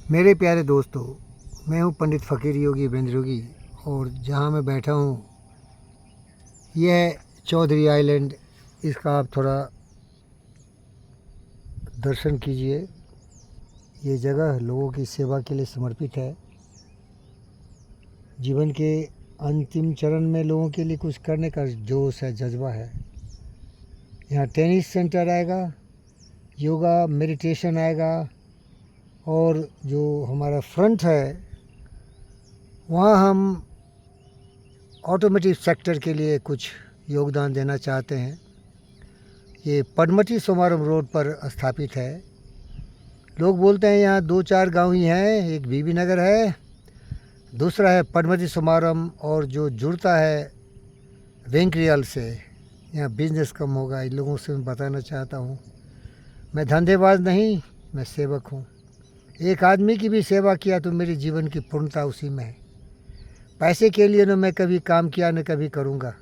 मेरे प्यारे दोस्तों, मैं हूँ पंडित फ़कीर योगी बेंद्र योगी। और जहाँ मैं बैठा हूँ यह है चौधरी आइलैंड। इसका आप थोड़ा दर्शन कीजिए। ये जगह लोगों की सेवा के लिए समर्पित है। जीवन के अंतिम चरण में लोगों के लिए कुछ करने का जोश है, जज्बा है। यहाँ टेनिस सेंटर आएगा, योगा मेडिटेशन आएगा, और जो हमारा फ्रंट है वहाँ हम ऑटोमोटिव सेक्टर के लिए कुछ योगदान देना चाहते हैं। ये पडमटी सोमारम रोड पर स्थापित है। लोग बोलते हैं यहाँ 2-4 गांव ही हैं। एक बीबी नगर है, दूसरा है पडमटी सोमारम, और जो जुड़ता है वेंकरियल से। यहाँ बिजनेस कम होगा, इन लोगों से मैं बताना चाहता हूँ। मैं धंधेबाज नहीं, मैं सेवक हूँ। एक आदमी की भी सेवा किया तो मेरे जीवन की पूर्णता उसी में है। पैसे के लिए न मैं कभी काम किया न कभी करूँगा।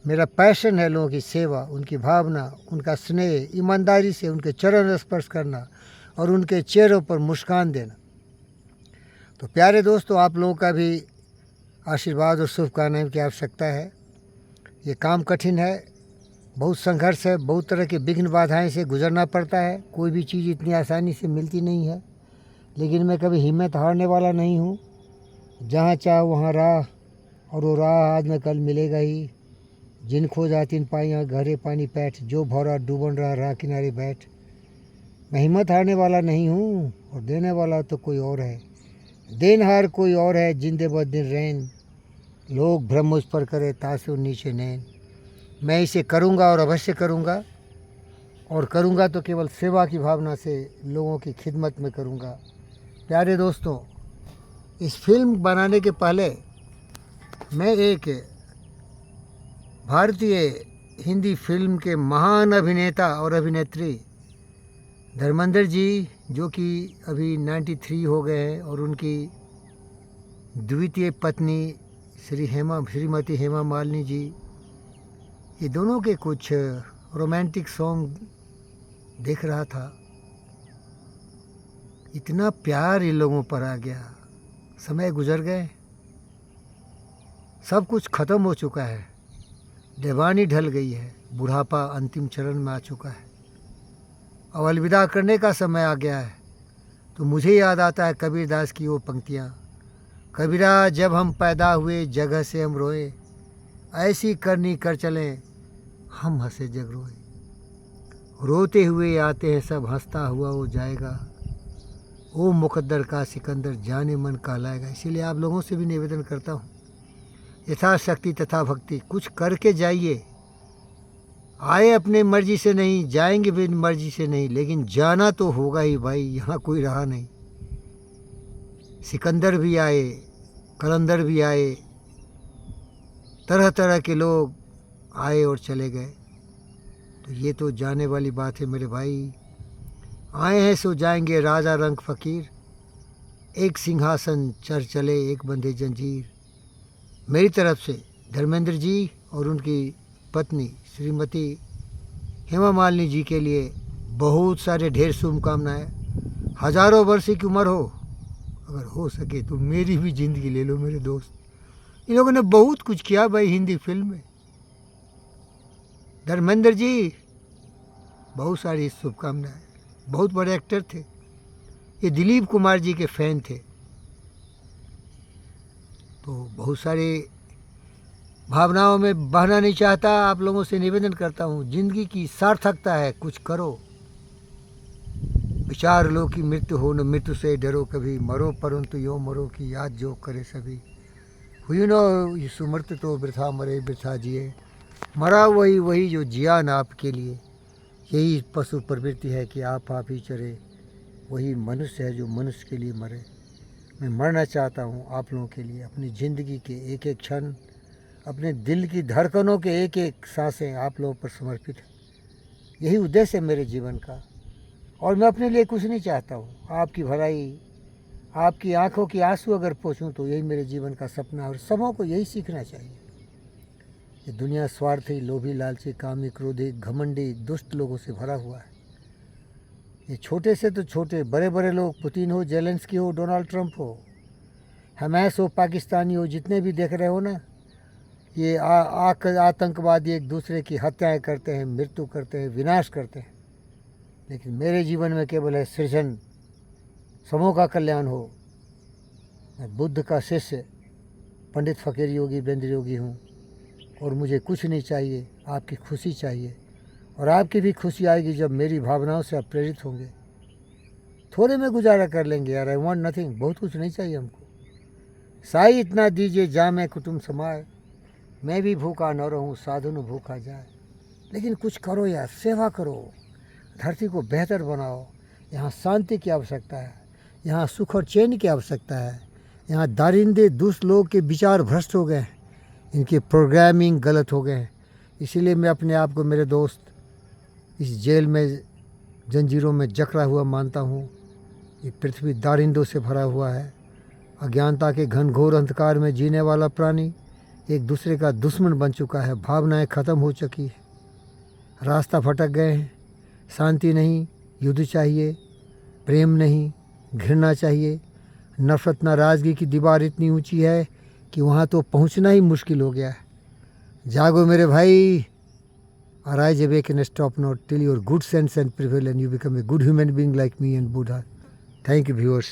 मेरा पैशन है लोगों की सेवा, उनकी भावना, उनका स्नेह, ईमानदारी से उनके चरण स्पर्श करना और उनके चेहरों पर मुस्कान देना। तो प्यारे दोस्तों, आप लोगों का भी आशीर्वाद और शुभकामनाएं की आवश्यकता है। ये काम कठिन है, बहुत संघर्ष है, बहुत तरह की विघ्न बाधाएं से गुजरना पड़ता है। कोई भी चीज़ इतनी आसानी से मिलती नहीं है, लेकिन मैं कभी हिम्मत हारने वाला नहीं हूँ। जहाँ चाह वहाँ राह, और वो राह आज न कल मिलेगा ही। जिन खो जा तिन पाइयाँ घरे पानी पैठ, जो भौरा डूबन रहा राह किनारे बैठ। मैं हिम्मत हारने वाला नहीं हूँ, और देने वाला तो कोई और है। देनहार कोई और है, जिंदे ब दिन रैन। लोग भ्रम उस पर करे, तासुर नीचे नैन। मैं इसे करूँगा और अवश्य करूँगा, और करूँगा तो केवल सेवा की भावना से, लोगों की खिदमत में करूँगा। प्यारे दोस्तों, इस फिल्म बनाने के पहले मैं एक भारतीय हिंदी फिल्म के महान अभिनेता और अभिनेत्री धर्मेंद्र जी, जो कि अभी 93 हो गए हैं, और उनकी द्वितीय पत्नी श्रीमती हेमा मालिनी जी, ये दोनों के कुछ रोमांटिक सॉन्ग देख रहा था। इतना प्यार इन लोगों पर आ गया। समय गुजर गए, सब कुछ ख़त्म हो चुका है, दीवानी ढल गई है, बुढ़ापा अंतिम चरण में आ चुका है। अब अलविदा करने का समय आ गया है। तो मुझे याद आता है कबीरदास की वो पंक्तियाँ, कबीरा जब हम पैदा हुए जगह से हम रोए, ऐसी करनी कर चलें हम हंसे जग रोए। रोते हुए आते हैं सब, हंसता हुआ वो जाएगा। ओ मुकद्दर का सिकंदर, जाने मन कहलाएगा। इसीलिए आप लोगों से भी निवेदन करता हूँ, यथाशक्ति तथा भक्ति कुछ करके जाइए। आए अपने मर्जी से नहीं, जाएंगे भी मर्जी से नहीं, लेकिन जाना तो होगा ही भाई। यहाँ कोई रहा नहीं। सिकंदर भी आए, कलंदर भी आए, तरह तरह के लोग आए और चले गए। तो ये तो जाने वाली बात है मेरे भाई। आए हैं सो जाएंगे, राजा रंग फ़कीर। एक सिंहासन चर चले, एक बंधे जंजीर। मेरी तरफ से धर्मेंद्र जी और उनकी पत्नी श्रीमती हेमा मालिनी जी के लिए बहुत सारे ढेर शुभकामनाएं। हजारों वर्ष की उम्र हो, अगर हो सके तो मेरी भी ज़िंदगी ले लो मेरे दोस्त। इन लोगों ने बहुत कुछ किया भाई हिंदी फिल्म में। धर्मेंद्र जी, बहुत सारी शुभकामनाएं। बहुत बड़े एक्टर थे। ये दिलीप कुमार जी के फ़ैन थे। तो बहुत सारे भावनाओं में बहना नहीं चाहता। आप लोगों से निवेदन करता हूँ, ज़िंदगी की सार्थकता है, कुछ करो। विचार लो कि मृत्यु हो न मृत्यु से डरो कभी, मरो परंतु यो मरो कि याद जो करे सभी। हुई नो यीशु मृत्यु तो वृथा मरे वृथा जिए, मरा वही जो जिया न आपके लिए। यही पशु प्रवृत्ति है कि आप ही चरे, वही मनुष्य है जो मनुष्य के लिए मरे। मैं मरना चाहता हूँ आप लोगों के लिए। अपनी ज़िंदगी के एक एक क्षण, अपने दिल की धड़कनों के एक एक सांसें आप लोगों पर समर्पित है। यही उद्देश्य है मेरे जीवन का, और मैं अपने लिए कुछ नहीं चाहता हूँ। आपकी भलाई, आपकी आंखों की आंसू अगर पोंछूं तो यही मेरे जीवन का सपना है, और सबों को यही सीखना चाहिए। ये दुनिया स्वार्थी, लोभी, लालची, कामी, क्रोधी, घमंडी, दुष्ट लोगों से भरा हुआ है। ये छोटे से तो छोटे, बड़े बड़े लोग, पुतिन हो, जेलेंस्की हो, डोनाल्ड ट्रंप हो, हमास हो, पाकिस्तानी हो, जितने भी देख रहे हो ना, ये आतंकवादी एक दूसरे की हत्याएं करते हैं, मृत्यु करते हैं, विनाश करते हैं। लेकिन मेरे जीवन में केवल है सृजन, समूह का कल्याण हो। मैं बुद्ध का शिष्य पंडित फ़कीर योगी बेंद्र योगी हूँ और मुझे कुछ नहीं चाहिए, आपकी खुशी चाहिए। और आपकी भी खुशी आएगी जब मेरी भावनाओं से आप प्रेरित होंगे। थोड़े में गुजारा कर लेंगे यार, आई वॉन्ट नथिंग, बहुत कुछ नहीं चाहिए हमको। साई इतना दीजिए जामे कुटुंब समाए, मैं भी भूखा न रहूँ साधु न भूखा जाए। लेकिन कुछ करो यार, सेवा करो, धरती को बेहतर बनाओ। यहाँ शांति की आवश्यकता है, यहाँ सुख और चैन की आवश्यकता है। यहाँ दारिंदे दुष्ट लोग के विचार भ्रष्ट हो गए हैं, इनके प्रोग्रामिंग गलत हो गए हैं। इसीलिए मैं अपने आप को मेरे दोस्त इस जेल में जंजीरों में जकड़ा हुआ मानता हूँ। ये पृथ्वी दारिंदों से भरा हुआ है। अज्ञानता के घनघोर अंधकार में जीने वाला प्राणी एक दूसरे का दुश्मन बन चुका है। भावनाएं ख़त्म हो चुकी है, रास्ता भटक गए हैं। शांति नहीं, युद्ध चाहिए। प्रेम नहीं, घृणा चाहिए। नफरत नाराज़गी की दीवार इतनी ऊंची है कि वहाँ तो पहुँचना ही मुश्किल हो गया है। जागो मेरे भाई, arise awake and stop not till your good sense and prevail and you become a good human being like me and Buddha. Thank you viewers.